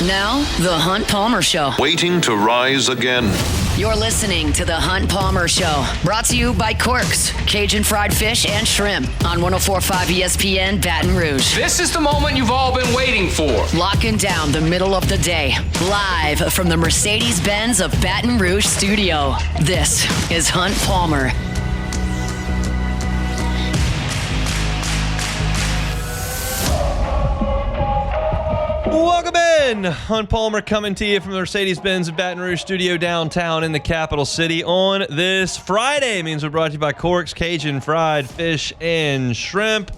Now, The Hunt Palmer Show. Waiting to rise again. You're listening to The Hunt Palmer Show. Brought to you by Corks, Cajun fried fish and shrimp on 104.5 ESPN Baton Rouge. This is the moment you've all been waiting for. Locking down the middle of the day. Live from the Mercedes-Benz of Baton Rouge studio. This is Hunt Palmer. Welcome in. Hunt Palmer coming to you from the Mercedes-Benz of Baton Rouge studio downtown in the capital city on this Friday. It means we're brought to you by Corks, Cajun fried fish and shrimp.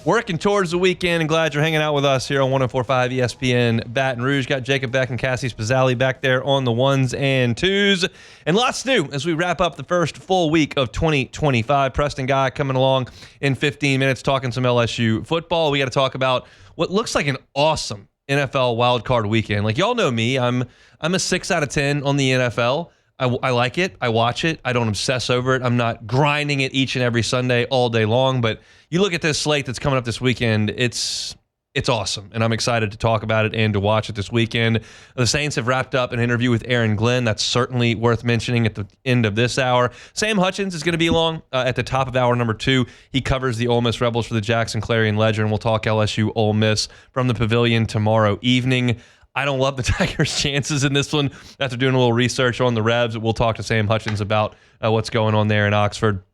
Working towards the weekend, and glad you're hanging out with us here on 104.5 ESPN Baton Rouge. Got Jacob Beck and Cassie Spazzali back there on the ones and twos. And lots to do as we wrap up the first full week of 2025. Preston Guy coming along in 15 minutes talking some LSU football. We got to talk about what looks like an awesome NFL wildcard weekend. Like, y'all know me. I'm a 6 out of 10 on the NFL. I like it. I watch it. I don't obsess over it. I'm not grinding it each and every Sunday all day long. But you look at this slate that's coming up this weekend, it's awesome. And I'm excited to talk about it and to watch it this weekend. The Saints have wrapped up an interview with Aaron Glenn. That's certainly worth mentioning at the end of this hour. Sam Hutchins is going to be along at the top of hour number 2. He covers the Ole Miss Rebels for the Jackson Clarion Ledger, and we'll talk LSU Ole Miss from the Pavilion tomorrow evening. I don't love the Tigers' chances in this one. After doing a little research on the Rebs, we'll talk to Sam Hutchins about what's going on there in Oxford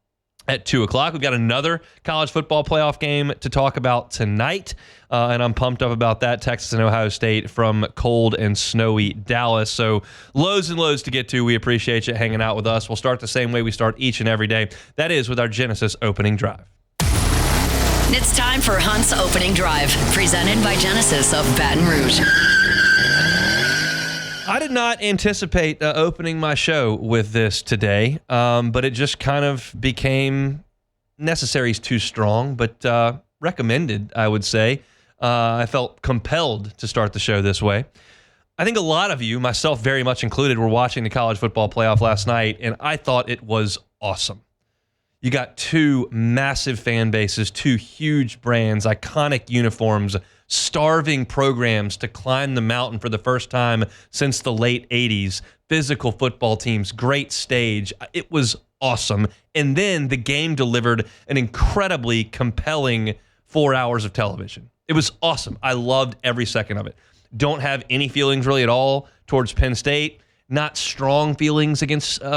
at 2 o'clock. We've got another college football playoff game to talk about tonight, and I'm pumped up about that. Texas and Ohio State from cold and snowy Dallas. So loads and loads to get to. We appreciate you hanging out with us. We'll start the same way we start each and every day. That is with our Genesis opening drive. It's time for Hunt's Opening Drive, presented by Genesis of Baton Rouge. I did not anticipate opening my show with this today, but it just kind of became necessary is too strong, but recommended, I would say. I felt compelled to start the show this way. I think a lot of you, myself very much included, were watching the college football playoff last night, and I thought it was awesome. You got 2 massive fan bases, 2 huge brands, iconic uniforms, starving programs to climb the mountain for the first time since the late 80s, physical football teams, great stage. It was awesome. And then the game delivered an incredibly compelling 4 hours of television. It was awesome. I loved every second of it. Don't have any feelings really at all towards Penn State. Not strong feelings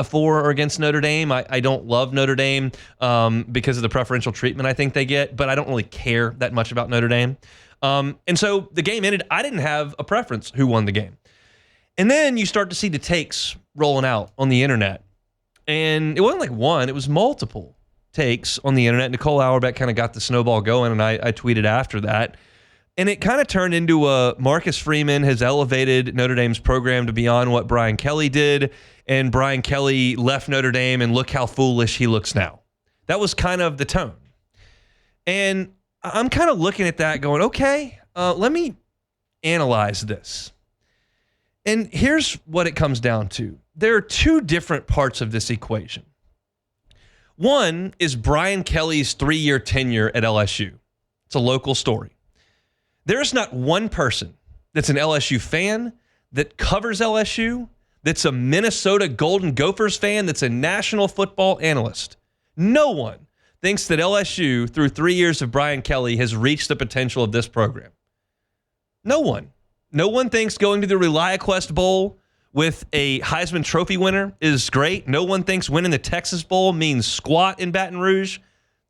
for or against Notre Dame. I don't love Notre Dame because of the preferential treatment I think they get, but I don't really care that much about Notre Dame. And so the game ended. I didn't have a preference who won the game. And then you start to see the takes rolling out on the internet. And it wasn't like one, it was multiple takes on the internet. Nicole Auerbach kind of got the snowball going, and I tweeted after that. And it kind of turned into Marcus Freeman has elevated Notre Dame's program to beyond what Brian Kelly did, and Brian Kelly left Notre Dame, and look how foolish he looks now. That was kind of the tone. And I'm kind of looking at that going, okay, let me analyze this. And here's what it comes down to. There are 2 different parts of this equation. One is Brian Kelly's 3-year tenure at LSU. It's a local story. There's not one person that's an LSU fan, that covers LSU, that's a Minnesota Golden Gophers fan, that's a national football analyst. No one thinks that LSU, through 3 years of Brian Kelly, has reached the potential of this program. No one. No one thinks going to the ReliaQuest Bowl with a Heisman Trophy winner is great. No one thinks winning the Texas Bowl means squat in Baton Rouge.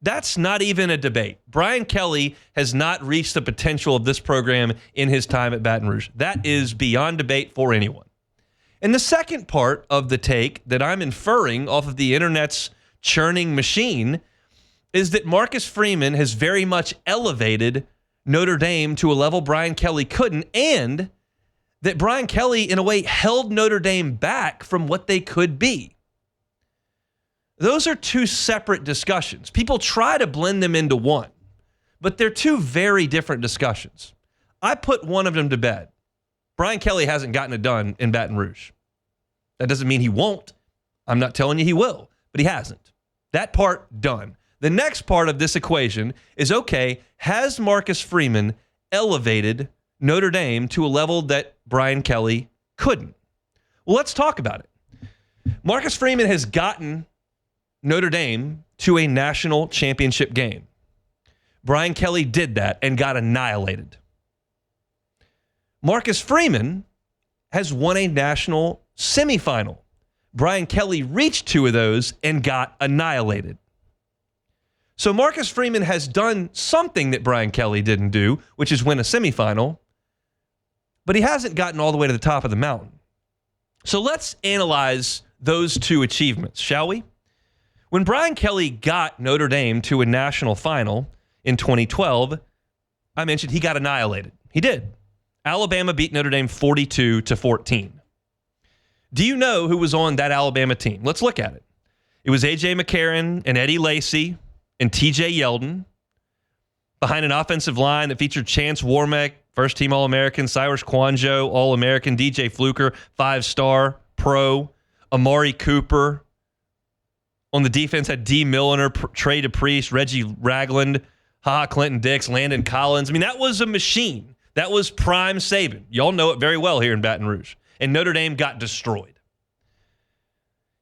That's not even a debate. Brian Kelly has not reached the potential of this program in his time at Baton Rouge. That is beyond debate for anyone. And the second part of the take that I'm inferring off of the internet's churning machine is that Marcus Freeman has very much elevated Notre Dame to a level Brian Kelly couldn't, and that Brian Kelly, in a way, held Notre Dame back from what they could be. Those are 2 separate discussions. People try to blend them into one, but they're 2 very different discussions. I put one of them to bed. Brian Kelly hasn't gotten it done in Baton Rouge. That doesn't mean he won't. I'm not telling you he will, but he hasn't. That part, done. The next part of this equation is, okay, has Marcus Freeman elevated Notre Dame to a level that Brian Kelly couldn't. Well, let's talk about it. Marcus Freeman has gotten Notre Dame to a national championship game. Brian Kelly did that and got annihilated. Marcus Freeman has won a national semifinal. Brian Kelly reached 2 of those and got annihilated. So Marcus Freeman has done something that Brian Kelly didn't do, which is win a semifinal, but he hasn't gotten all the way to the top of the mountain. So let's analyze those 2 achievements, shall we? When Brian Kelly got Notre Dame to a national final in 2012, I mentioned he got annihilated. He did. Alabama beat Notre Dame 42-14. Do you know who was on that Alabama team? Let's look at it. It was A.J. McCarron and Eddie Lacy and T.J. Yeldon behind an offensive line that featured Chance Warmack, first-team All-American, Cyrus Kwanjo, All-American, DJ Fluker, 5-star pro, Amari Cooper. On the defense had D. Milliner, Trey DePriest, Reggie Ragland, Ha Clinton Dix, Landon Collins. I mean, that was a machine. That was prime Saban. Y'all know it very well here in Baton Rouge. And Notre Dame got destroyed.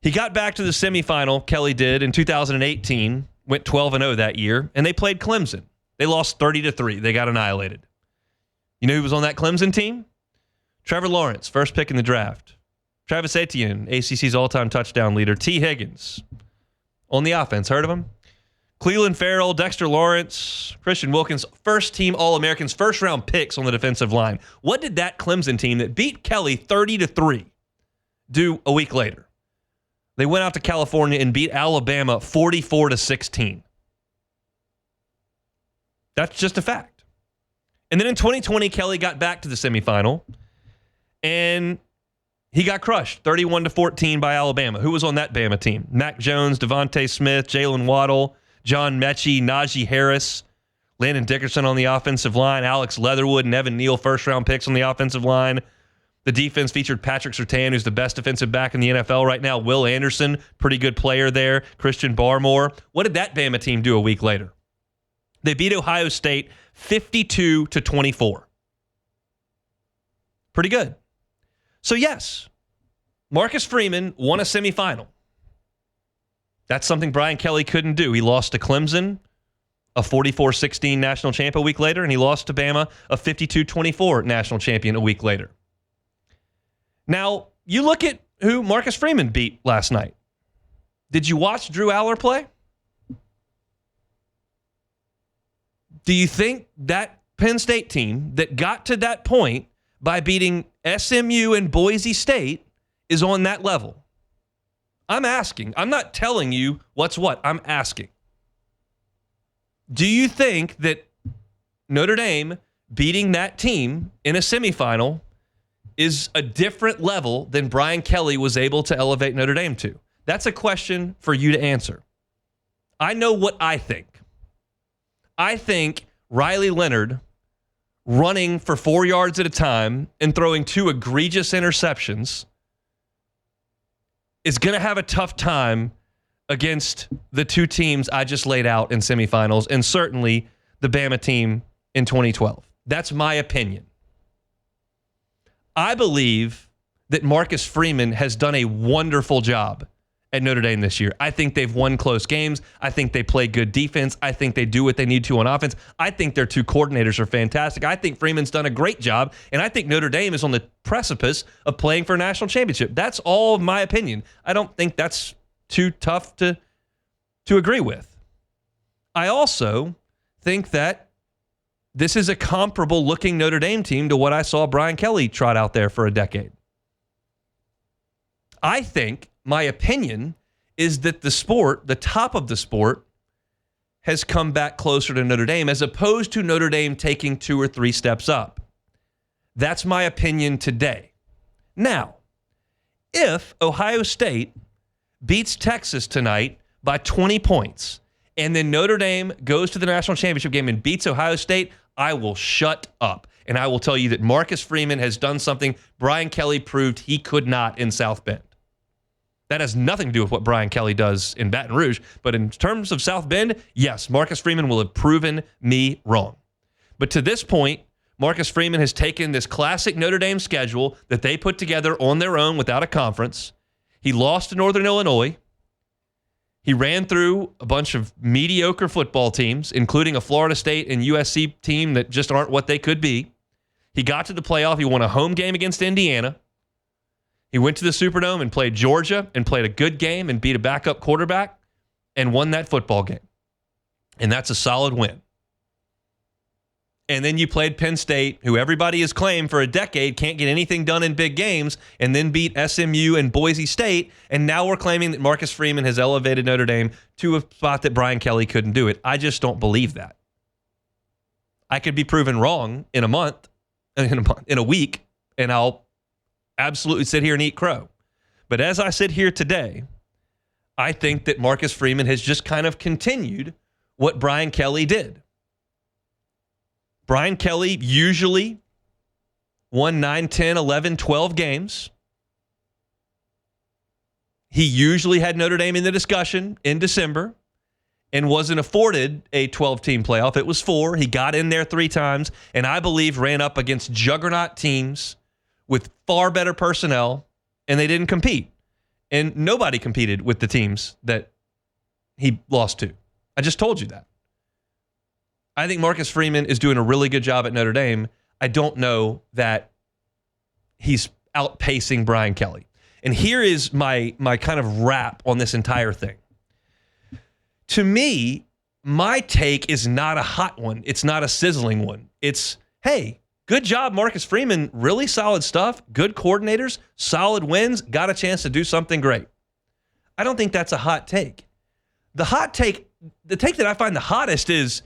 He got back to the semifinal, Kelly did, in 2018, went 12-0 that year, and they played Clemson. They lost 30-3. They got annihilated. You know who was on that Clemson team? Trevor Lawrence, first pick in the draft. Travis Etienne, ACC's all-time touchdown leader. T. Higgins on the offense. Heard of him? Cleveland Farrell, Dexter Lawrence, Christian Wilkins, first-team All-Americans, first-round picks on the defensive line. What did that Clemson team that beat Kelly 30-3 do a week later? They went out to California and beat Alabama 44-16. That's just a fact. And then in 2020, Kelly got back to the semifinal, and he got crushed 31-14 by Alabama. Who was on that Bama team? Mac Jones, Devontae Smith, Jalen Waddle, John Mechie, Najee Harris, Landon Dickerson on the offensive line, Alex Leatherwood and Evan Neal, first-round picks on the offensive line. The defense featured Patrick Surtain, who's the best defensive back in the NFL right now. Will Anderson, pretty good player there. Christian Barmore. What did that Bama team do a week later? They beat Ohio State 52-24. Pretty good. So yes, Marcus Freeman won a semifinal. That's something Brian Kelly couldn't do. He lost to Clemson, a 44-16 national champ a week later, and he lost to Bama, a 52-24 national champion a week later. Now, you look at who Marcus Freeman beat last night. Did you watch Drew Aller play? Do you think that Penn State team that got to that point by beating SMU and Boise State is on that level? I'm asking. I'm not telling you what's what. I'm asking. Do you think that Notre Dame beating that team in a semifinal is a different level than Brian Kelly was able to elevate Notre Dame to? That's a question for you to answer. I know what I think. I think Riley Leonard running for 4 yards at a time and throwing 2 egregious interceptions is going to have a tough time against the 2 teams I just laid out in semifinals, and certainly the Bama team in 2012. That's my opinion. I believe that Marcus Freeman has done a wonderful job at Notre Dame this year. I think they've won close games. I think they play good defense. I think they do what they need to on offense. I think their 2 coordinators are fantastic. I think Freeman's done a great job, and I think Notre Dame is on the precipice of playing for a national championship. That's all of my opinion. I don't think that's too tough to agree with. I also think that this is a comparable-looking Notre Dame team to what I saw Brian Kelly trot out there for a decade. I think my opinion is that the sport, the top of the sport, has come back closer to Notre Dame as opposed to Notre Dame taking 2 or 3 steps up. That's my opinion today. Now, if Ohio State beats Texas tonight by 20 points and then Notre Dame goes to the national championship game and beats Ohio State, I will shut up. And I will tell you that Marcus Freeman has done something Brian Kelly proved he could not in South Bend. That has nothing to do with what Brian Kelly does in Baton Rouge. But in terms of South Bend, yes, Marcus Freeman will have proven me wrong. But to this point, Marcus Freeman has taken this classic Notre Dame schedule that they put together on their own without a conference. He lost to Northern Illinois. He ran through a bunch of mediocre football teams, including a Florida State and USC team that just aren't what they could be. He got to the playoff. He won a home game against Indiana. He went to the Superdome and played Georgia and played a good game and beat a backup quarterback and won that football game. And that's a solid win. And then you played Penn State, who everybody has claimed for a decade can't get anything done in big games, and then beat SMU and Boise State. And now we're claiming that Marcus Freeman has elevated Notre Dame to a spot that Brian Kelly couldn't do it. I just don't believe that. I could be proven wrong in a week, and I'll absolutely sit here and eat crow. But as I sit here today, I think that Marcus Freeman has just kind of continued what Brian Kelly did. Brian Kelly usually won 9, 10, 11, 12 games. He usually had Notre Dame in the discussion in December and wasn't afforded a 12-team playoff. It was 4. He got in there 3 times, and I believe ran up against juggernaut teams with far better personnel, and they didn't compete. And nobody competed with the teams that he lost to. I just told you that. I think Marcus Freeman is doing a really good job at Notre Dame. I don't know that he's outpacing Brian Kelly. And here is my kind of wrap on this entire thing. To me, my take is not a hot one. It's not a sizzling one. It's, hey, good job, Marcus Freeman. Really solid stuff. Good coordinators, solid wins, got a chance to do something great. I don't think that's a hot take. The take that I find the hottest is,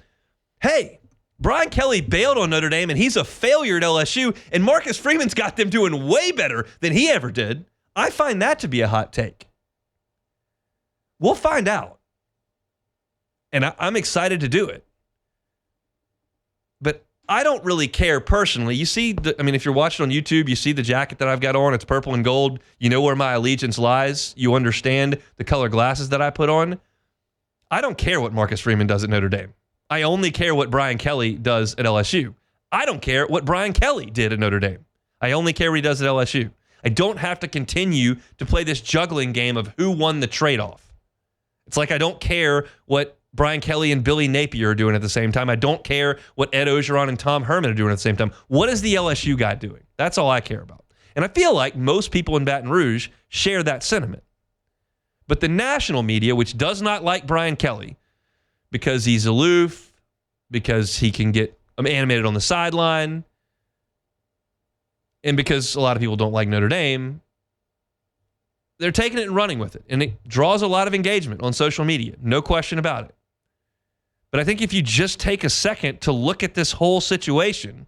hey, Brian Kelly bailed on Notre Dame, and he's a failure at LSU, and Marcus Freeman's got them doing way better than he ever did. I find that to be a hot take. We'll find out. And I'm excited to do it. But I don't really care personally. You see, if you're watching on YouTube, you see the jacket that I've got on. It's purple and gold. You know where my allegiance lies. You understand the color glasses that I put on. I don't care what Marcus Freeman does at Notre Dame. I only care what Brian Kelly does at LSU. I don't care what Brian Kelly did at Notre Dame. I only care what he does at LSU. I don't have to continue to play this juggling game of who won the trade-off. It's like I don't care what Brian Kelly and Billy Napier are doing at the same time. I don't care what Ed Ogeron and Tom Herman are doing at the same time. What is the LSU guy doing? That's all I care about. And I feel like most people in Baton Rouge share that sentiment. But the national media, which does not like Brian Kelly because he's aloof, because he can get animated on the sideline, and because a lot of people don't like Notre Dame, they're taking it and running with it. And it draws a lot of engagement on social media. No question about it. But I think if you just take a second to look at this whole situation,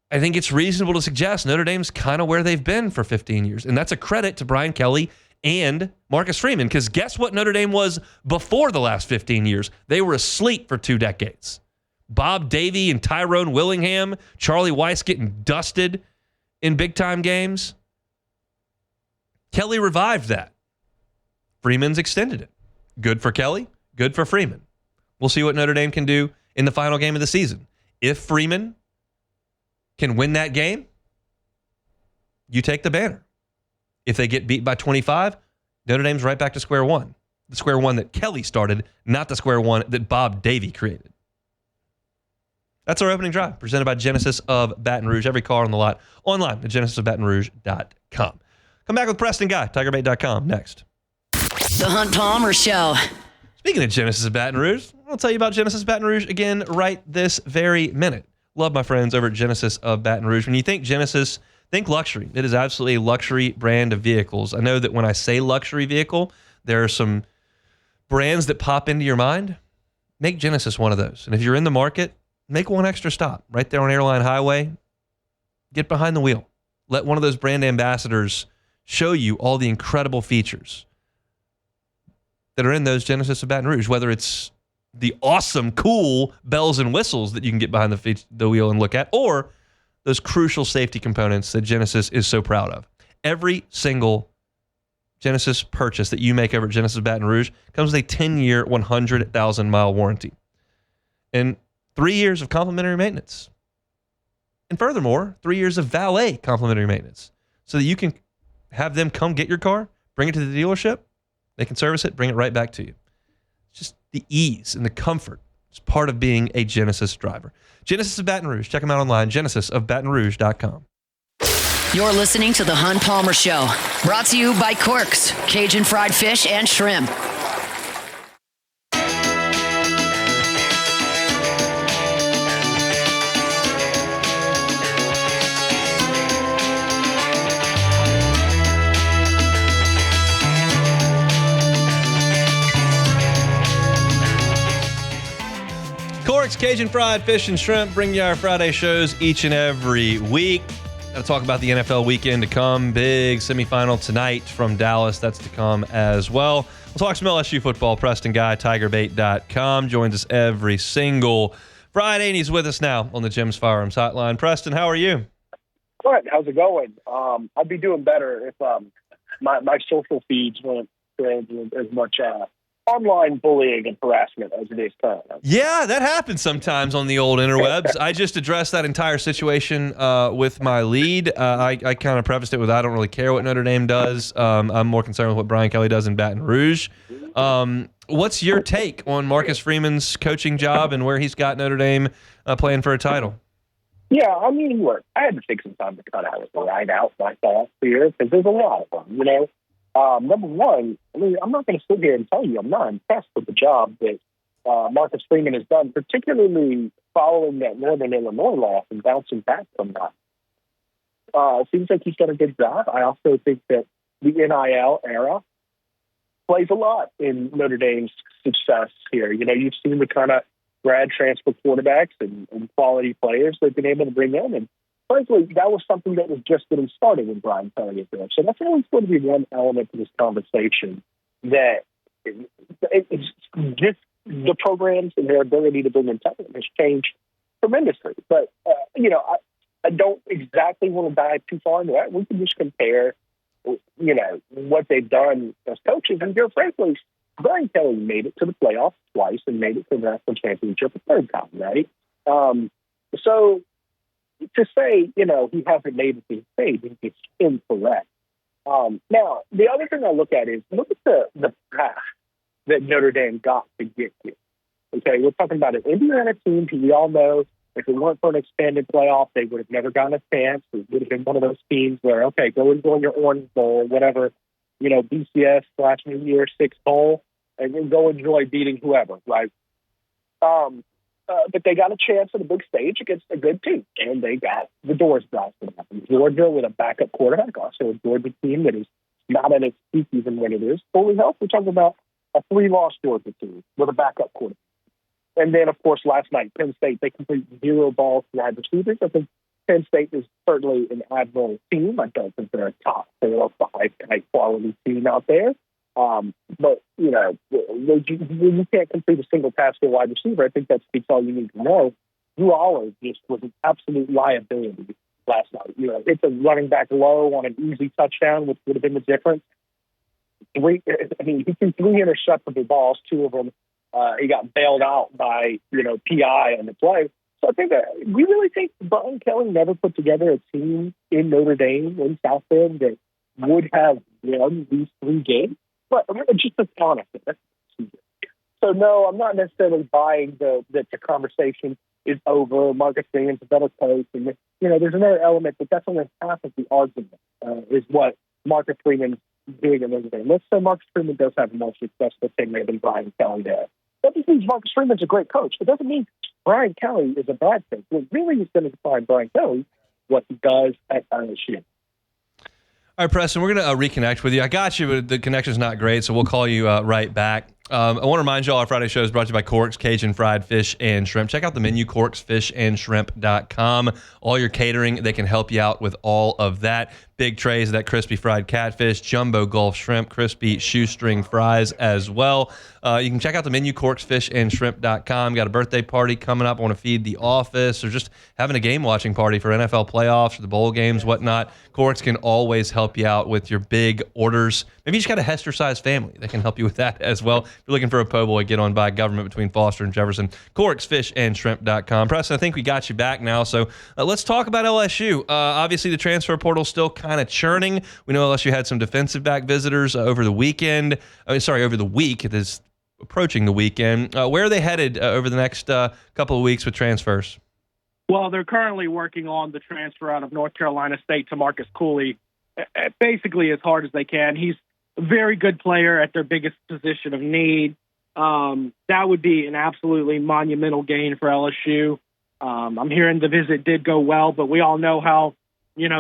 I think it's reasonable to suggest Notre Dame's kind of where they've been for 15 years. And that's a credit to Brian Kelly and Marcus Freeman, because guess what Notre Dame was before the last 15 years? They were asleep for 2 decades. Bob Davie and Tyrone Willingham, Charlie Weiss getting dusted in big-time games. Kelly revived that. Freeman's extended it. Good for Kelly, good for Freeman. We'll see what Notre Dame can do in the final game of the season. If Freeman can win that game, you take the banner. If they get beat by 25, Notre Dame's right back to square one. The square one that Kelly started, not the square one that Bob Davie created. That's our opening drive, presented by Genesis of Baton Rouge. Every car on the lot, online at genesisofbatonrouge.com. Come back with Preston Guy, TigerBait.com, next. The Hunt Palmer Show. Speaking of Genesis of Baton Rouge, I'll tell you about Genesis of Baton Rouge again right this very minute. Love my friends over at Genesis of Baton Rouge. When you think Genesis, think luxury. It is absolutely a luxury brand of vehicles. I know that when I say luxury vehicle, there are some brands that pop into your mind. Make Genesis one of those. And if you're in the market, make one extra stop right there on Airline Highway. Get behind the wheel. Let one of those brand ambassadors show you all the incredible features that are in those Genesis of Baton Rouge, whether it's the awesome, cool bells and whistles that you can get behind the wheel and look at, or those crucial safety components that Genesis is so proud of. Every single Genesis purchase that you make over at Genesis of Baton Rouge comes with a 10-year, 100,000-mile warranty and 3 years of complimentary maintenance. And furthermore, 3 years of valet complimentary maintenance so that you can have them come get your car, bring it to the dealership, they can service it, bring it right back to you. It's just the ease and the comfort is part of being a Genesis driver. Genesis of Baton Rouge. Check them out online, genesisofbatonrouge.com. You're listening to The Hunt Palmer Show, brought to you by Corks, Cajun fried fish and shrimp. Corks, Cajun fried fish and shrimp bring you our Friday shows each and every week. Got to talk about the NFL weekend to come. Big semifinal tonight from Dallas. That's to come as well. We'll talk some LSU football. Preston Guy, TigerBait.com, joins us every single Friday, and he's with us now on the Jim's Firearms Hotline. Preston, how are you? Good. How's it going? I'd be doing better if my social feeds weren't as much online bullying and harassment as it is currently. Yeah, that happens sometimes on the old interwebs. I just addressed that entire situation with my lead. I kind of prefaced it with, I don't really care what Notre Dame does. I'm more concerned with what Brian Kelly does in Baton Rouge. What's your take on Marcus Freeman's coaching job and where he's got Notre Dame playing for a title? Yeah, I mean, look, I had to take some time to kind of write out my thoughts here because there's a lot of them, you know. Number one, I mean, I'm not going to sit here and tell you I'm not impressed with the job that Marcus Freeman has done, particularly following that Northern Illinois loss and bouncing back from that. It seems like he's done a good job. I also think that the NIL era plays a lot in Notre Dame's success here. You know, you've seen the kind of grad transfer quarterbacks and quality players they've been able to bring in, and frankly, that was something that was just getting started when Brian Kelly was there. So that's always going to be one element to this conversation that it's just the programs and their ability to bring in talent has changed tremendously. But, you know, I don't exactly want to dive too far into that. We can just compare, you know, what they've done as coaches. And here, frankly, Brian Kelly made it to the playoffs twice and made it to the national championship a third time, right? So to say, you know, he hasn't made it to the stage is incorrect. Now, the other thing I look at is, look at the path that Notre Dame got to get here. Okay, we're talking about an Indiana team who we all know, if it weren't for an expanded playoff, they would have never gotten a chance. It would have been one of those teams where, okay, go and join your Orange Bowl, whatever, you know, BCS/New Year's Six Bowl, and then go enjoy beating whoever, right? But they got a chance at a big stage against a good team, and they got the doors blasted up. Georgia with a backup quarterback, also a Georgia team that is not at its peak even when it is fully healthy. We're talking about a 3-loss Georgia team with a backup quarterback. And then, of course, last night, Penn State, they complete 0 balls to wide receivers. I think Penn State is certainly an admirable team. I don't think they're a top 4 or 5 type quality team out there. But, you know, when you can't complete a single pass to a wide receiver, I think that speaks all you need to know. Drew Aller just was an absolute liability last night. You know, it's a running back low on an easy touchdown, which would have been the difference. He threw 3 interceptable balls, 2 of them. He got bailed out by, you know, PI on the play. So I think that we really think Brian Kelly never put together a team in Notre Dame, in South Bend, that would have won these 3 games. But I'm just honest. So, no, I'm not necessarily buying that the conversation is over. Marcus Freeman's a better coach. And, you know, there's another element, but that's only half of the argument is what Marcus Freeman's doing at Notre Dame. Let's say Marcus Freeman does have a more successful tenure than Brian Kelly does. That just means Marcus Freeman's a great coach. It doesn't mean Brian Kelly is a bad coach. What really is going to define Brian Kelly what he does at LSU. All right, Preston, we're going to reconnect with you. I got you, but the connection's not great, so we'll call you right back. I want to remind you all our Friday show is brought to you by Corks, Cajun fried fish and shrimp. Check out the menu, corksfishandshrimp.com. All your catering, they can help you out with all of that. Big trays of that crispy fried catfish, jumbo Gulf shrimp, crispy shoestring fries as well. You can check out the menu, corksfishandshrimp.com. Got a birthday party coming up. I want to feed the office, or just having a game watching party for NFL playoffs or the bowl games, whatnot. Corks can always help you out with your big orders. Maybe you just got a Hester-sized family. They can help you with that as well. if you're looking for a po' boy, get on by Government between Foster and Jefferson. CorksFishandShrimp.com. Preston, I think we got you back now. So let's talk about LSU. Obviously, the transfer portal still kind of churning. We know LSU had some defensive back visitors over the weekend. Over the week. It is approaching the weekend. Where are they headed over the next couple of weeks with transfers? Well, they're currently working on the transfer out of North Carolina State to Marcus Cooley, basically as hard as they can. He's a very good player at their biggest position of need. That would be an absolutely monumental gain for LSU. I'm hearing the visit did go well, but we all know how,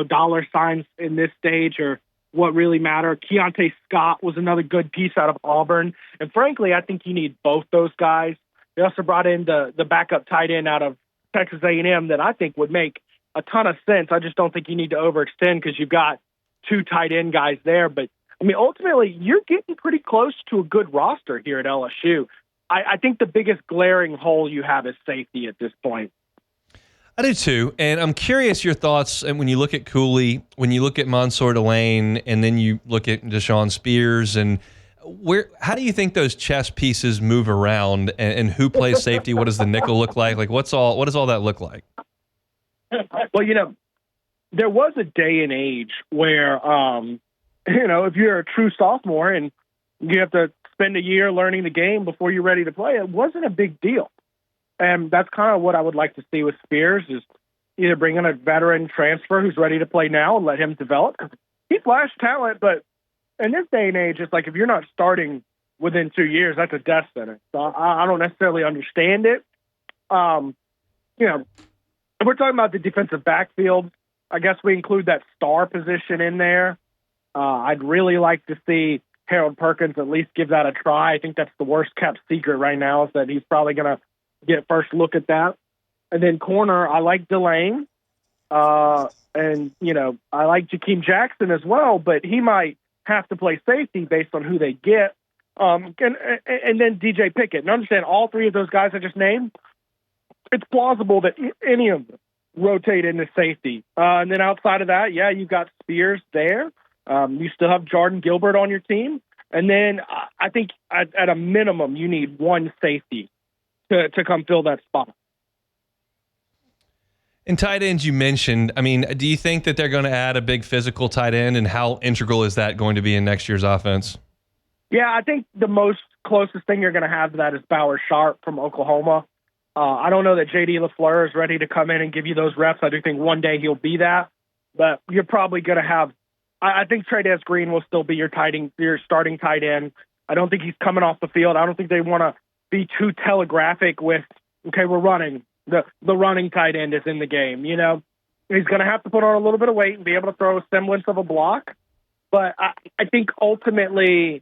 dollar signs in this stage are what really matter. Keontae Scott was another good piece out of Auburn. And frankly, I think you need both those guys. They also brought in the backup tight end out of Texas A&M that I think would make a ton of sense. I just don't think you need to overextend because you've got two tight end guys there. But, ultimately, you're getting pretty close to a good roster here at LSU. I think the biggest glaring hole you have is safety at this point. I do too, and I'm curious your thoughts. And when you look at Cooley, when you look at Mansour Delane, and then you look at Deshaun Spears, and how do you think those chess pieces move around, and who plays safety? What does the nickel look like? What does all that look like? Well, there was a day and age where, if you're a true sophomore and you have to spend a year learning the game before you're ready to play, it wasn't a big deal. And that's kind of what I would like to see with Spears is either bring in a veteran transfer who's ready to play now and let him develop. He flashed talent, but in this day and age, it's like if you're not starting within 2 years, that's a death sentence. So I don't necessarily understand it. If we're talking about the defensive backfield, I guess we include that star position in there. I'd really like to see Harold Perkins at least give that a try. I think that's the worst kept secret right now is that he's probably going to get first look at that. And then corner, I like Delane. I like Jakeem Jackson as well, but he might have to play safety based on who they get. And then DJ Pickett. And understand all three of those guys I just named, it's plausible that any of them rotate into safety. And then outside of that, you've got Spears there. You still have Jordan Gilbert on your team. And then I think at a minimum, you need one safety to come fill that spot. And tight ends you mentioned, do you think that they're going to add a big physical tight end, and how integral is that going to be in next year's offense? Yeah, I think the most closest thing you're going to have to that is Bauer Sharp from Oklahoma. I don't know that J.D. LaFleur is ready to come in and give you those reps. I do think one day he'll be that, but you're probably going to have I think Tre'Davious Green will still be your starting tight end. I don't think he's coming off the field. I don't think they want to be too telegraphic with, okay, we're running. The running tight end is in the game. He's going to have to put on a little bit of weight and be able to throw a semblance of a block. But I think ultimately,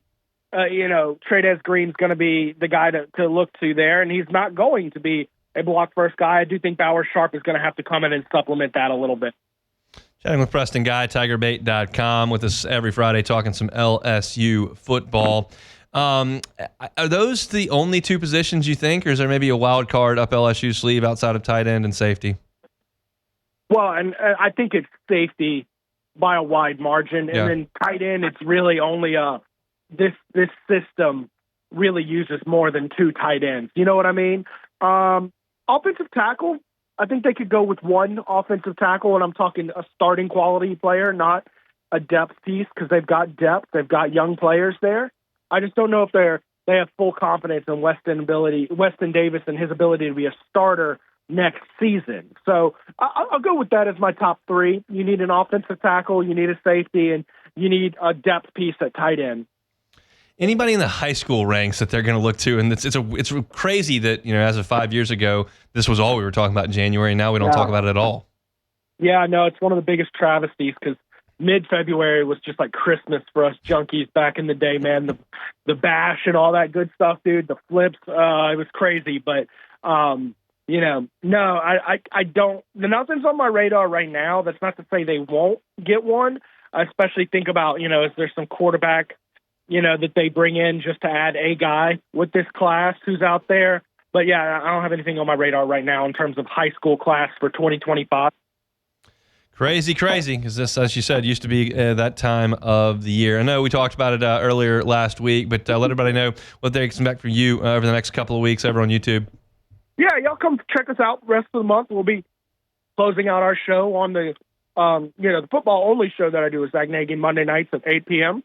Tre'Davious Green's going to be the guy to look to there, and he's not going to be a block first guy. I do think Bauer Sharp is going to have to come in and supplement that a little bit. Chatting with Preston Guy, TigerBait.com, with us every Friday talking some LSU football. Are those the only two positions you think, or is there maybe a wild card up LSU's sleeve outside of tight end and safety? Well, and I think it's safety by a wide margin, and then tight end, it's really only this system really uses more than two tight ends. You know what I mean? Offensive tackle, I think they could go with one offensive tackle, and I'm talking a starting quality player, not a depth piece, because they've got depth. They've got young players there. I just don't know if they have full confidence in Weston Davis and his ability to be a starter next season. So I'll go with that as my top three. You need an offensive tackle, you need a safety, and you need a depth piece at tight end. Anybody in the high school ranks that they're going to look to, and it's crazy that as of 5 years ago, this was all we were talking about in January. And now we don't talk about it at all. Yeah, no, it's one of the biggest travesties because mid-February was just like Christmas for us junkies back in the day, man. The bash and all that good stuff, dude. The flips, it was crazy. But no, I don't. Nothing's on my radar right now. That's not to say they won't get one. I especially think about is there some quarterback that they bring in just to add a guy with this class who's out there. But, I don't have anything on my radar right now in terms of high school class for 2025. Crazy, because this, as you said, used to be that time of the year. I know we talked about it earlier last week, but let everybody know what they expect from you over the next couple of weeks over on YouTube. Yeah, y'all come check us out the rest of the month. We'll be closing out our show on the the football-only show that I do is Zach Nagy Monday nights at 8 p.m.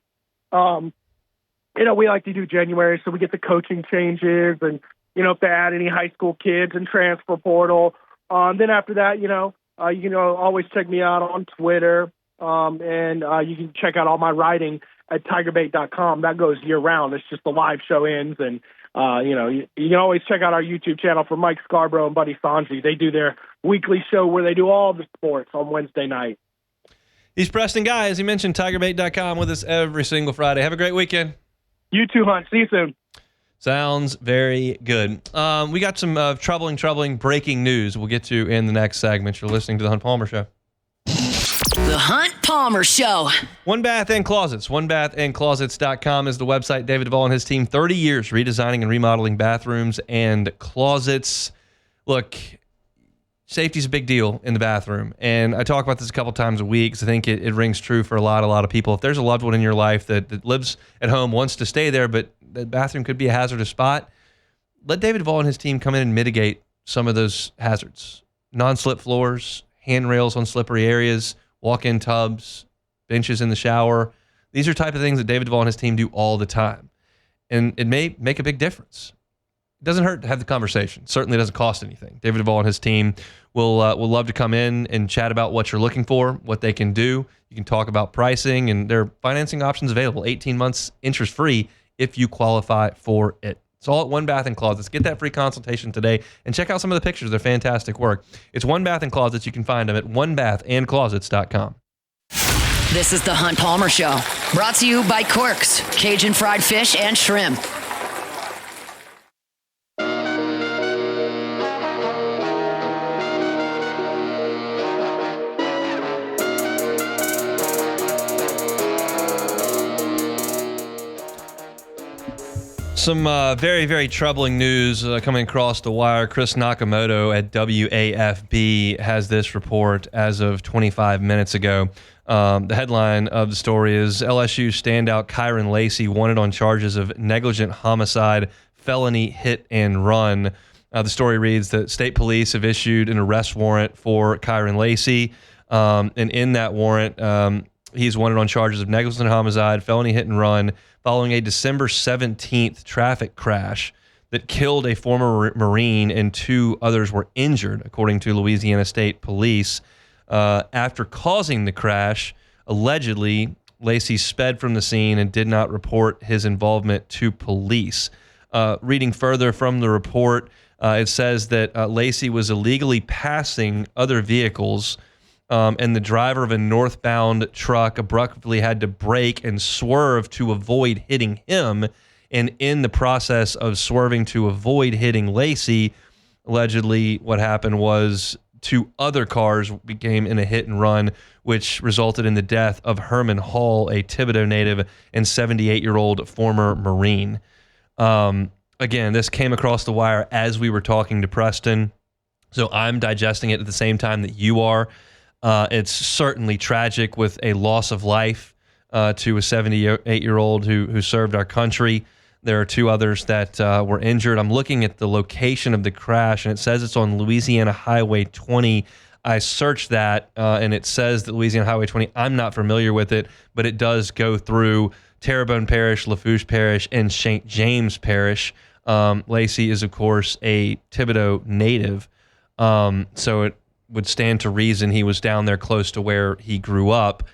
We like to do January, so we get the coaching changes and, if they add any high school kids and transfer portal. Then after that, you can always check me out on Twitter, and you can check out all my writing at tigerbait.com. That goes year-round. It's just the live show ends, and, you can always check out our YouTube channel for Mike Scarborough and Buddy Sanji. They do their weekly show where they do all the sports on Wednesday night. He's Preston Guy, as he mentioned, tigerbait.com with us every single Friday. Have a great weekend. You too, Hunt. See you soon. Sounds very good. We got some troubling breaking news we'll get to in the next segment. You're listening to The Hunt Palmer Show. The Hunt Palmer Show. One Bath and Closets. OneBathAndClosets.com is the website. David Duvall and his team, 30 years redesigning and remodeling bathrooms and closets. Look, safety's a big deal in the bathroom, and I talk about this a couple times a week because I think it rings true for a lot of people. If there's a loved one in your life that lives at home, wants to stay there, but the bathroom could be a hazardous spot, let David Duvall and his team come in and mitigate some of those hazards. Non-slip floors, handrails on slippery areas, walk-in tubs, benches in the shower. These are type of things that David Duvall and his team do all the time, and it may make a big difference. It doesn't hurt to have the conversation. Certainly doesn't cost anything. David Duvall and his team will love to come in and chat about what you're looking for, what they can do. You can talk about pricing, and there are financing options available, 18 months interest-free if you qualify for it. It's all at One Bath and Closets. Get that free consultation today and check out some of the pictures. They're fantastic work. It's One Bath and Closets. You can find them at onebathandclosets.com. This is the Hunt Palmer Show, brought to you by Quirks, Cajun fried fish and shrimp. Some very, very troubling news coming across the wire. Chris Nakamoto at WAFB has this report as of 25 minutes ago. The headline of the story is LSU standout Kyren Lacy wanted on charges of negligent homicide, felony hit and run. The story reads that state police have issued an arrest warrant for Kyren Lacy. And in that warrant, he's wanted on charges of negligent homicide, felony hit and run, following a December 17th traffic crash that killed a former Marine and 2 others were injured, according to Louisiana State Police. After causing the crash, allegedly, Lacy sped from the scene and did not report his involvement to police. Reading further from the report, it says that Lacy was illegally passing other vehicles, and the driver of a northbound truck abruptly had to brake and swerve to avoid hitting him. And in the process of swerving to avoid hitting Lacy, allegedly what happened was 2 other cars became in a hit and run, which resulted in the death of Herman Hall, a Thibodeau native and 78-year-old former Marine. Again, this came across the wire as we were talking to Preston, so I'm digesting it at the same time that you are. It's certainly tragic with a loss of life to a 78-year-old who served our country. There are 2 others that were injured. I'm looking at the location of the crash, and it says it's on Louisiana Highway 20. I searched that, and it says that Louisiana Highway 20, I'm not familiar with it, but it does go through Terrebonne Parish, Lafourche Parish, and St. James Parish. Lacy is, of course, a Thibodeau native, so it would stand to reason he was down there close to where he grew up.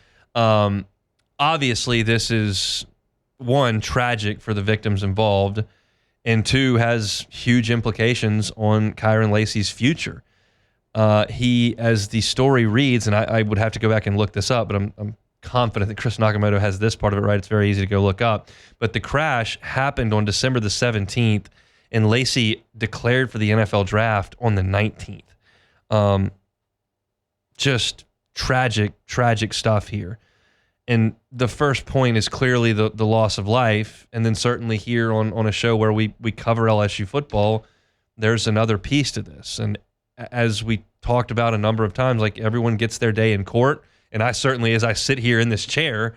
Obviously, this is, 1, tragic for the victims involved, and 2, has huge implications on Kyren Lacy's future. He, as the story reads, and I would have to go back and look this up, but I'm confident that Chris Nakamoto has this part of it right. It's very easy to go look up. But the crash happened on December the 17th, and Lacy declared for the NFL draft on the 19th. Just tragic stuff here. And the first point is clearly the loss of life. And then certainly here on a show where we cover LSU football, there's another piece to this. And as we talked about a number of times, like everyone gets their day in court. And I certainly, as I sit here in this chair,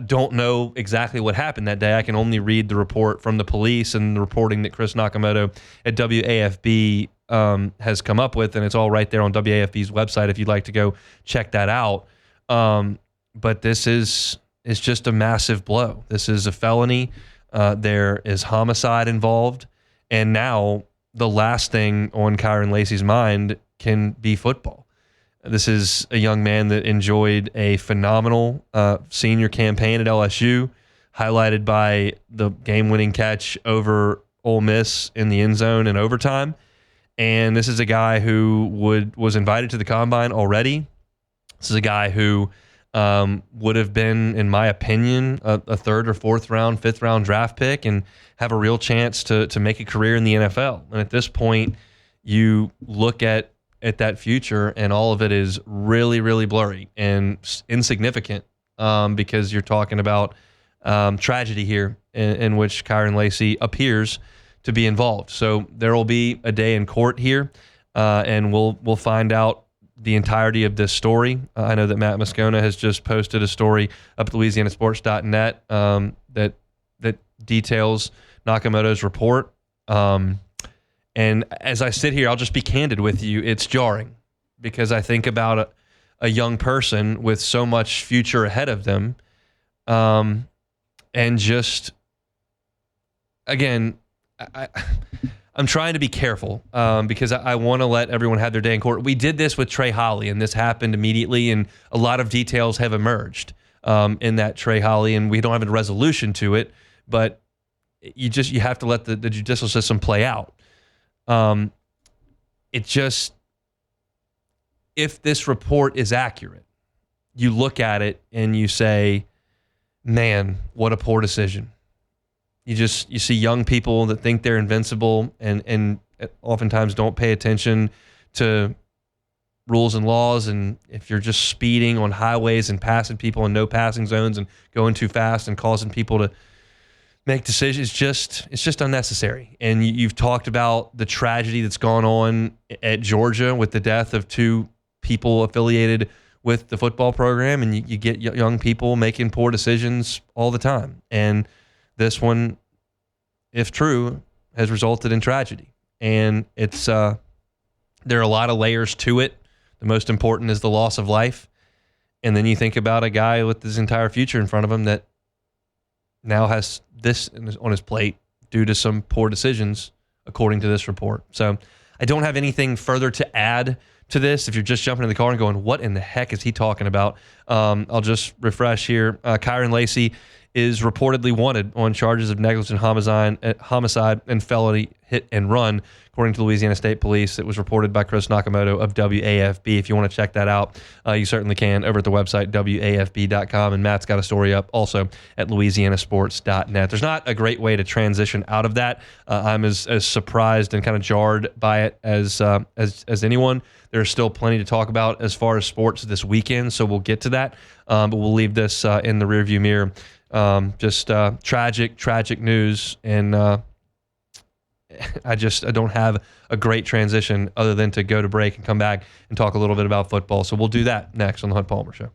don't know exactly what happened that day. I can only read the report from the police and the reporting that Chris Nakamoto at WAFB has come up with, and it's all right there on WAFB's website if you'd like to go check that out. But this is just a massive blow. This is a felony. There is homicide involved, and now the last thing on Kyren Lacy's mind can be football. This is a young man that enjoyed a phenomenal senior campaign at LSU, highlighted by the game-winning catch over Ole Miss in the end zone in overtime. And this is a guy who was invited to the Combine already. This is a guy who would have been, in my opinion, a third or fourth round, fifth round draft pick and have a real chance to make a career in the NFL. And at this point, you look at that future, and all of it is really, really blurry and insignificant because you're talking about tragedy here in which Kyren Lacy appears to be involved. So there will be a day in court here, and we'll find out the entirety of this story. I know that Matt Moscona has just posted a story up at LouisianaSports.net that details Nakamoto's report. And as I sit here, I'll just be candid with you. It's jarring because I think about a young person with so much future ahead of them. And just, again, I'm trying to be careful because I want to let everyone have their day in court. We did this with Trey Holly, and this happened immediately, and a lot of details have emerged in that Trey Holly, and we don't have a resolution to it, but you have to let the judicial system play out. If this report is accurate, you look at it and you say, man, what a poor decision. You see young people that think they're invincible and oftentimes don't pay attention to rules and laws. And if you're just speeding on highways and passing people in no passing zones and going too fast and causing people to make decisions, it's just unnecessary. And you've talked about the tragedy that's gone on at Georgia with the death of two people affiliated with the football program, and you get young people making poor decisions all the time. And this one, if true, has resulted in tragedy. And it's there are a lot of layers to it. The most important is the loss of life. And then you think about a guy with his entire future in front of him that now has this on his plate due to some poor decisions, according to this report. So I don't have anything further to add to this. If you're just jumping in the car and going, what in the heck is he talking about? I'll just refresh here. Kyren Lacy is reportedly wanted on charges of negligent homicide and felony hit and run, according to Louisiana State Police. It was reported by Chris Nakamoto of WAFB. If you want to check that out, you certainly can over at the website, WAFB.com. And Matt's got a story up also at LouisianaSports.net. There's not a great way to transition out of that. I'm as surprised and kind of jarred by it as anyone. There's still plenty to talk about as far as sports this weekend, so we'll get to that. But we'll leave this in the rearview mirror. Just tragic news, and I don't have a great transition other than to go to break and come back and talk a little bit about football. So we'll do that next on The Hunt Palmer Show.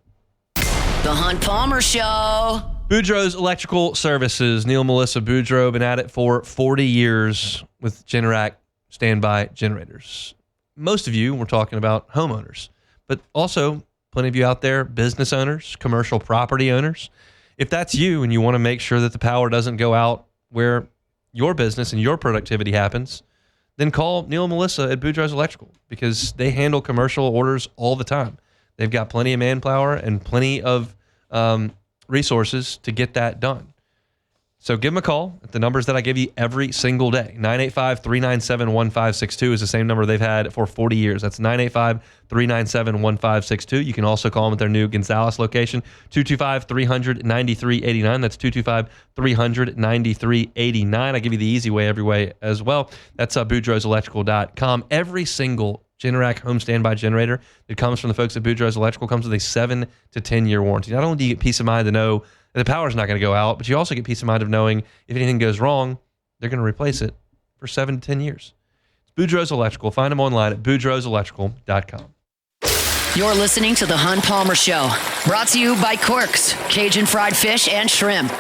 The Hunt Palmer Show. Boudreaux's Electrical Services. Neil Melissa Boudreaux, been at it for 40 years with Generac standby generators. Most of you, we're talking about homeowners, but also plenty of you out there, business owners, commercial property owners. If that's you and you want to make sure that the power doesn't go out where your business and your productivity happens, then call Neil and Melissa at Boudreaux's Electrical, because they handle commercial orders all the time. They've got plenty of manpower and plenty of resources to get that done. So give them a call at the numbers that I give you every single day. 985-397-1562 is the same number they've had for 40 years. That's 985-397-1562. You can also call them at their new Gonzales location, 225-300-9389. That's 225-300-9389. I give you the easy way every way as well. That's BoudreauxElectrical.com. Every single Generac home standby generator that comes from the folks at Boudreaux's Electrical comes with a 7 to 10 year warranty. Not only do you get peace of mind to know the power's not going to go out, but you also get peace of mind of knowing if anything goes wrong, they're going to replace it for 7 to 10 years. It's Boudreaux's Electrical. Find them online at boudreauxelectrical.com. You're listening to The Hunt Palmer Show, brought to you by Quirks, Cajun fried fish and shrimp.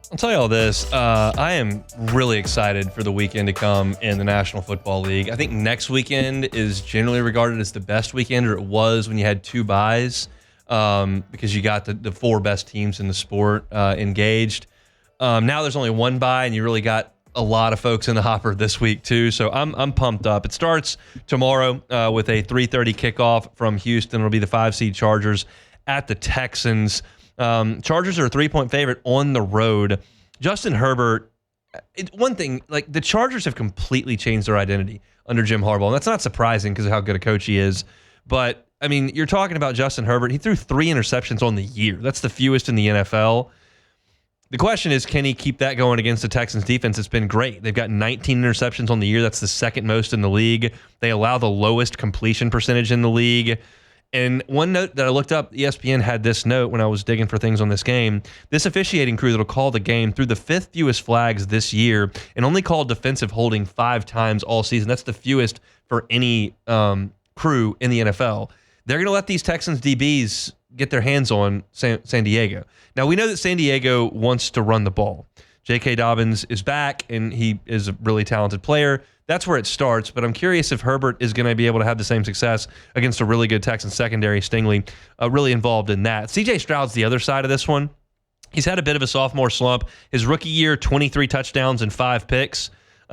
I'll tell you all this. I am really excited for the weekend to come in the National Football League. I think next weekend is generally regarded as the best weekend, or it was when you had 2 byes, because you got the 4 best teams in the sport engaged. Now there's only 1 bye, and you really got a lot of folks in the hopper this week too. So I'm pumped up. It starts tomorrow with a 3:30 kickoff from Houston. It'll be the 5 seed Chargers at the Texans. Chargers are a 3-point favorite on the road. Justin Herbert, one thing, like, the Chargers have completely changed their identity under Jim Harbaugh, and that's not surprising because of how good a coach he is. But, I mean, you're talking about Justin Herbert. He threw 3 interceptions on the year. That's the fewest in the NFL. The question is, can he keep that going against the Texans defense? It's been great. They've got 19 interceptions on the year. That's the second most in the league. They allow the lowest completion percentage in the league. And one note that I looked up, ESPN had this note when I was digging for things on this game. This officiating crew that will call the game threw the 5th fewest flags this year and only called defensive holding 5 times all season. That's the fewest for any crew in the NFL. They're going to let these Texans DBs get their hands on San Diego. Now, we know that San Diego wants to run the ball. J.K. Dobbins is back, and he is a really talented player. That's where it starts, but I'm curious if Herbert is going to be able to have the same success against a really good Texans secondary. Stingley really involved in that. C.J. Stroud's the other side of this one. He's had a bit of a sophomore slump. His rookie year, 23 touchdowns and 5 picks.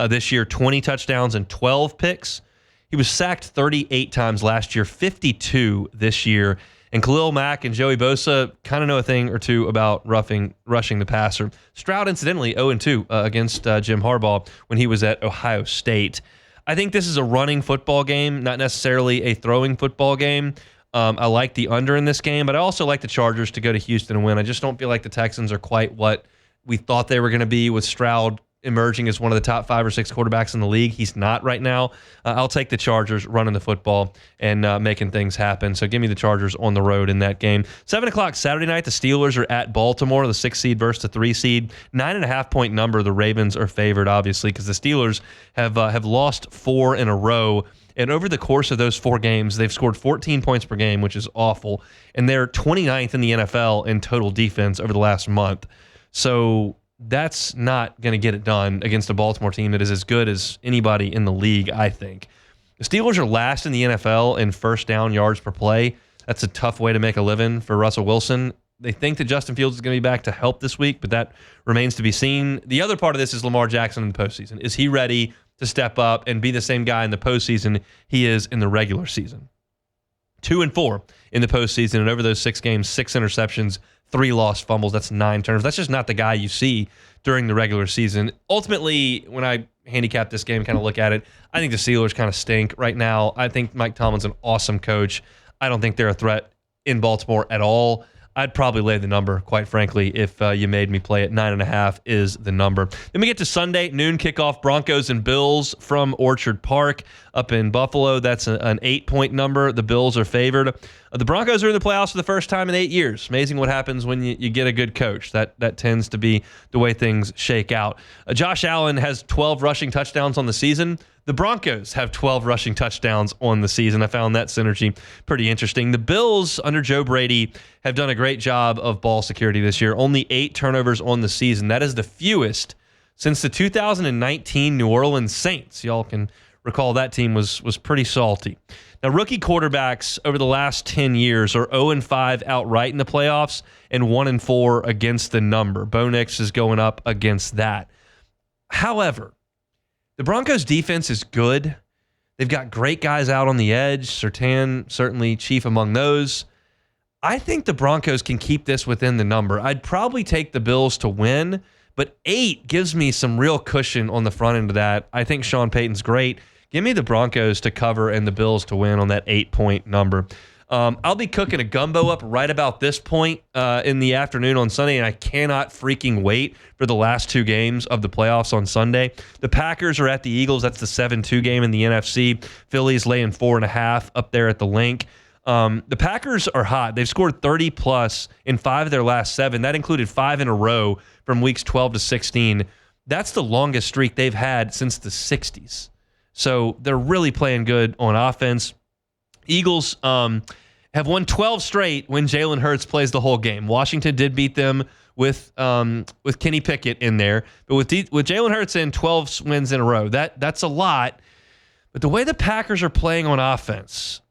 This year, 20 touchdowns and 12 picks. He was sacked 38 times last year, 52 this year. And Khalil Mack and Joey Bosa kind of know a thing or two about rushing the passer. Stroud, incidentally, 0-2 against Jim Harbaugh when he was at Ohio State. I think this is a running football game, not necessarily a throwing football game. I like the under in this game, but I also like the Chargers to go to Houston and win. I just don't feel like the Texans are quite what we thought they were going to be with Stroud emerging as one of the top 5 or 6 quarterbacks in the league. He's not right now. I'll take the Chargers running the football and making things happen. So give me the Chargers on the road in that game. 7 o'clock Saturday night, the Steelers are at Baltimore, the 6 seed versus the 3 seed. 9.5-point number. The Ravens are favored, obviously, because the Steelers have lost 4 in a row. And over the course of those 4 games, they've scored 14 points per game, which is awful. And they're 29th in the NFL in total defense over the last month. So that's not going to get it done against a Baltimore team that is as good as anybody in the league, I think. The Steelers are last in the NFL in first down yards per play. That's a tough way to make a living for Russell Wilson. They think that Justin Fields is going to be back to help this week, but that remains to be seen. The other part of this is Lamar Jackson in the postseason. Is he ready to step up and be the same guy in the postseason he is in the regular season? 2-4 in the postseason, and over those 6 games, 6 interceptions, 3 lost fumbles. That's 9 turnovers. That's just not the guy you see during the regular season. Ultimately, when I handicap this game, kind of look at it, I think the Steelers kind of stink right now. I think Mike Tomlin's an awesome coach. I don't think they're a threat in Baltimore at all. I'd probably lay the number, quite frankly, if you made me play it. 9.5 is the number. Then we get to Sunday, noon kickoff, Broncos and Bills from Orchard Park up in Buffalo. That's an 8-point number. The Bills are favored. The Broncos are in the playoffs for the first time in 8 years. Amazing what happens when you get a good coach. That tends to be the way things shake out. Josh Allen has 12 rushing touchdowns on the season. The Broncos have 12 rushing touchdowns on the season. I found that synergy pretty interesting. The Bills, under Joe Brady, have done a great job of ball security this year. Only 8 turnovers on the season. That is the fewest since the 2019 New Orleans Saints. Y'all can recall that team was pretty salty. Now, rookie quarterbacks over the last 10 years are 0-5 outright in the playoffs and 1-4 against the number. Bo Nix is going up against that. However, the Broncos' defense is good. They've got great guys out on the edge. Surtain, certainly chief among those. I think the Broncos can keep this within the number. I'd probably take the Bills to win, but 8 gives me some real cushion on the front end of that. I think Sean Payton's great. Give me the Broncos to cover and the Bills to win on that 8-point number. I'll be cooking a gumbo up right about this point in the afternoon on Sunday, and I cannot freaking wait for the last two games of the playoffs on Sunday. The Packers are at the Eagles. That's the 7-2 game in the NFC. Philly's laying 4.5 up there at the link. The Packers are hot. They've scored 30-plus in 5 of their last 7. That included 5 in a row from weeks 12 to 16. That's the longest streak they've had since the 60s. So they're really playing good on offense. Eagles have won 12 straight when Jalen Hurts plays the whole game. Washington did beat them with Kenny Pickett in there. But with Jalen Hurts in 12 wins in a row, that's a lot. But the way the Packers are playing on offense,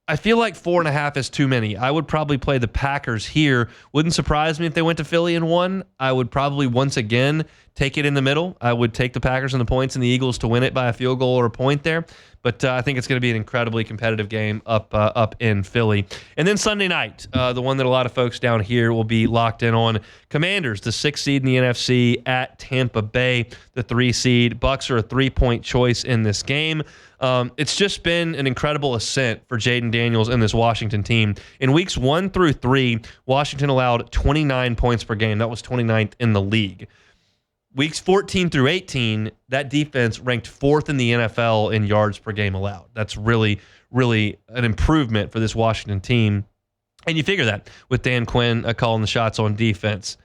I feel like 4.5 is too many. I would probably play the Packers here. Wouldn't surprise me if they went to Philly and won. I would probably once again take it in the middle. I would take the Packers and the points and the Eagles to win it by a field goal or a point there. But I think it's going to be an incredibly competitive game up in Philly. And then Sunday night, the one that a lot of folks down here will be locked in on, Commanders, the 6th seed in the NFC at Tampa Bay, the 3 seed. Bucs are a 3-point choice in this game. It's just been an incredible ascent for Jaden Daniels and this Washington team. In weeks 1 through 3, Washington allowed 29 points per game. That was 29th in the league. Weeks 14 through 18, that defense ranked 4th in the NFL in yards per game allowed. That's really, really an improvement for this Washington team. And you figure that with Dan Quinn calling the shots on defense.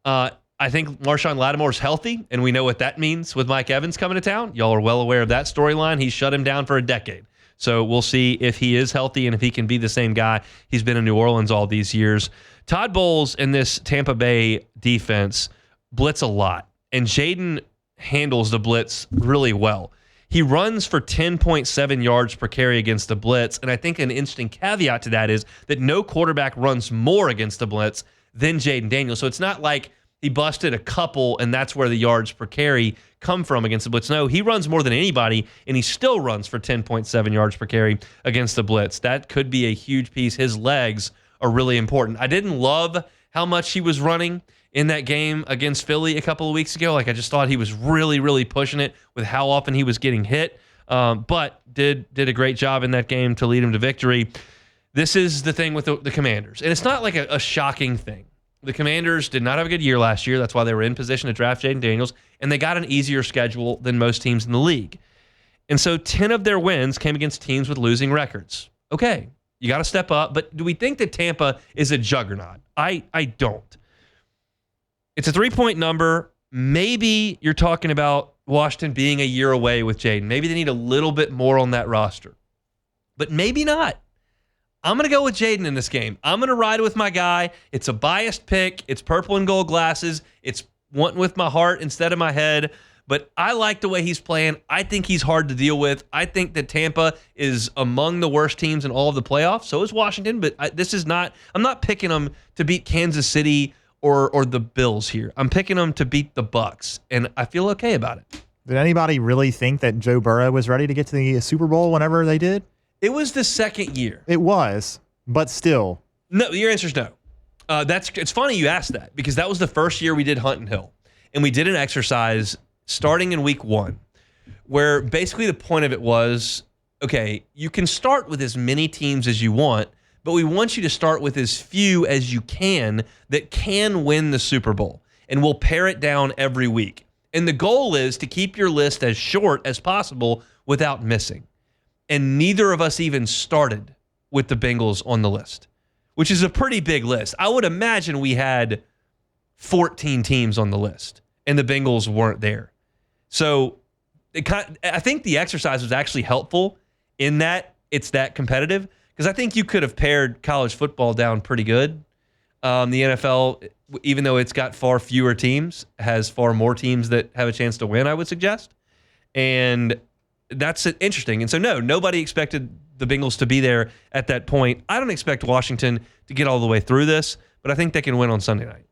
I think Marshawn Lattimore's healthy, and we know what that means with Mike Evans coming to town. Y'all are well aware of that storyline. He shut him down for a decade. So we'll see if he is healthy and if he can be the same guy he's been in New Orleans all these years. Todd Bowles in this Tampa Bay defense blitz a lot, and Jaden handles the blitz really well. He runs for 10.7 yards per carry against the blitz, and I think an interesting caveat to that is that no quarterback runs more against the blitz than Jaden Daniels. So it's not like he busted a couple, and that's where the yards per carry come from against the blitz. No, he runs more than anybody, and he still runs for 10.7 yards per carry against the blitz. That could be a huge piece. His legs are really important. I didn't love how much he was running in that game against Philly a couple of weeks ago. Like, I just thought he was really, really pushing it with how often he was getting hit, but did a great job in that game to lead him to victory. This is the thing with the Commanders, and it's not like a shocking thing. The Commanders did not have a good year last year. That's why they were in position to draft Jaden Daniels, and they got an easier schedule than most teams in the league. And so 10 of their wins came against teams with losing records. Okay, you got to step up, but do we think that Tampa is a juggernaut? I don't. It's a 3-point number. Maybe you're talking about Washington being a year away with Jaden. Maybe they need a little bit more on that roster, but maybe not. I'm going to go with Jaden in this game. I'm going to ride with my guy. It's a biased pick. It's purple and gold glasses. It's wanting with my heart instead of my head. But I like the way he's playing. I think he's hard to deal with. I think that Tampa is among the worst teams in all of the playoffs. So is Washington. But I'm not picking them to beat Kansas City or the Bills here. I'm picking them to beat the Bucs, and I feel okay about it. Did anybody really think that Joe Burrow was ready to get to the Super Bowl whenever they did? It was the second year. It was, but still. No, your answer is no. It's funny you asked that, because that was the first year we did Hunt and Hill, and we did an exercise starting in week 1 where basically the point of it was, okay, you can start with as many teams as you want, but we want you to start with as few as you can that can win the Super Bowl, and we'll pare it down every week. And the goal is to keep your list as short as possible without missing. And neither of us even started with the Bengals on the list, which is a pretty big list. I would imagine we had 14 teams on the list, and the Bengals weren't there. So I think the exercise was actually helpful in that it's that competitive, because I think you could have pared college football down pretty good. The NFL, even though it's got far fewer teams, has far more teams that have a chance to win, I would suggest. And that's interesting. And so, no, nobody expected the Bengals to be there at that point. I don't expect Washington to get all the way through this, but I think they can win on Sunday night.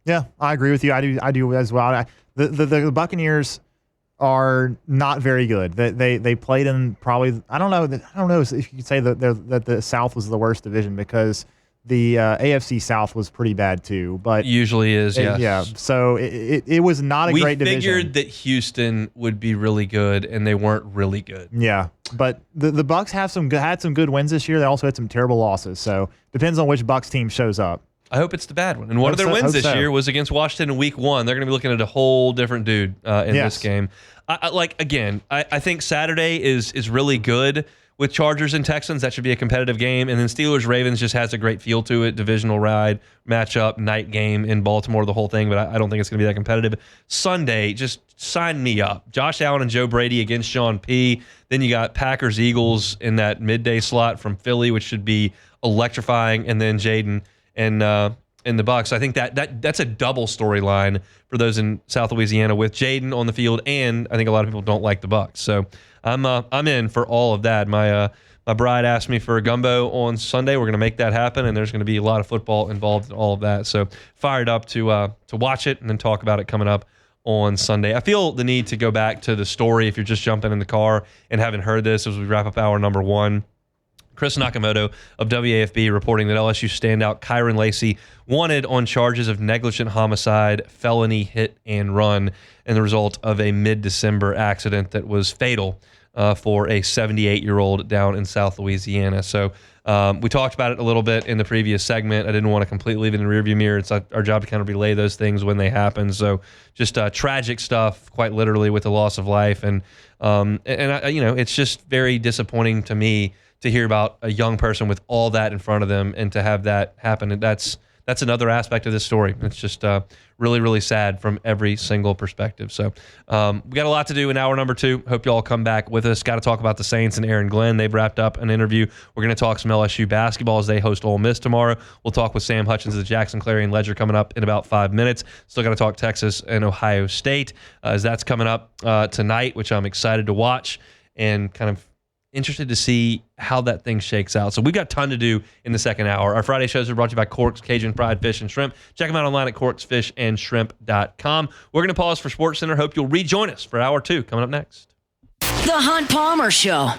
Yeah, I agree with you. I do as well. The Buccaneers are not very good. They played in probably, I don't know if you could say that the South was the worst division, because The AFC South was pretty bad too, but Usually is, yes. yeah. So it was not a great division. We figured that Houston would be really good, and they weren't really good. Yeah, but the Bucs had some good wins this year. They also had some terrible losses. So depends on which Bucs team shows up. I hope it's the bad one. And one of their wins this year was against Washington in Week 1. They're going to be looking at a whole different dude in this game. I think Saturday is really good with Chargers and Texans. That should be a competitive game. And then Steelers-Ravens just has a great feel to it. Divisional ride, matchup, night game in Baltimore, the whole thing. But I don't think it's going to be that competitive. Sunday, just sign me up. Josh Allen and Joe Brady against Sean P. Then you got Packers-Eagles in that midday slot from Philly, which should be electrifying. And then Jaden and the Bucs. I think that's a double storyline for those in South Louisiana with Jaden on the field, and I think a lot of people don't like the Bucs. So I'm in for all of that. My bride asked me for a gumbo on Sunday. We're going to make that happen, and there's going to be a lot of football involved in all of that. So fired up to watch it and then talk about it coming up on Sunday. I feel the need to go back to the story if you're just jumping in the car and haven't heard this as we wrap up hour number 1. Chris Nakamoto of WAFB reporting that LSU standout Kyren Lacy wanted on charges of negligent homicide, felony hit and run, and the result of a mid-December accident that was fatal for a 78-year-old down in South Louisiana. So we talked about it a little bit in the previous segment. I didn't want to completely leave it in the rearview mirror. It's our job to kind of relay those things when they happen. So just tragic stuff, quite literally, with the loss of life. And it's just very disappointing to me to hear about a young person with all that in front of them and to have that happen. And that's another aspect of this story. It's just really, really sad from every single perspective. So we got a lot to do in hour number 2. Hope you all come back with us. Got to talk about the Saints and Aaron Glenn. They've wrapped up an interview. We're going to talk some LSU basketball as they host Ole Miss tomorrow. We'll talk with Sam Hutchins of the Jackson Clarion Ledger coming up in about 5 minutes. Still got to talk Texas and Ohio State as that's coming up tonight, which I'm excited to watch and kind of interested to see how that thing shakes out. So we've got a ton to do in the second hour. Our Friday shows are brought to you by Cork's Cajun Fried Fish and Shrimp. Check them out online at corksfishandshrimp.com. We're going to pause for SportsCenter. Hope you'll rejoin us for hour 2 coming up next. The Hunt Palmer Show.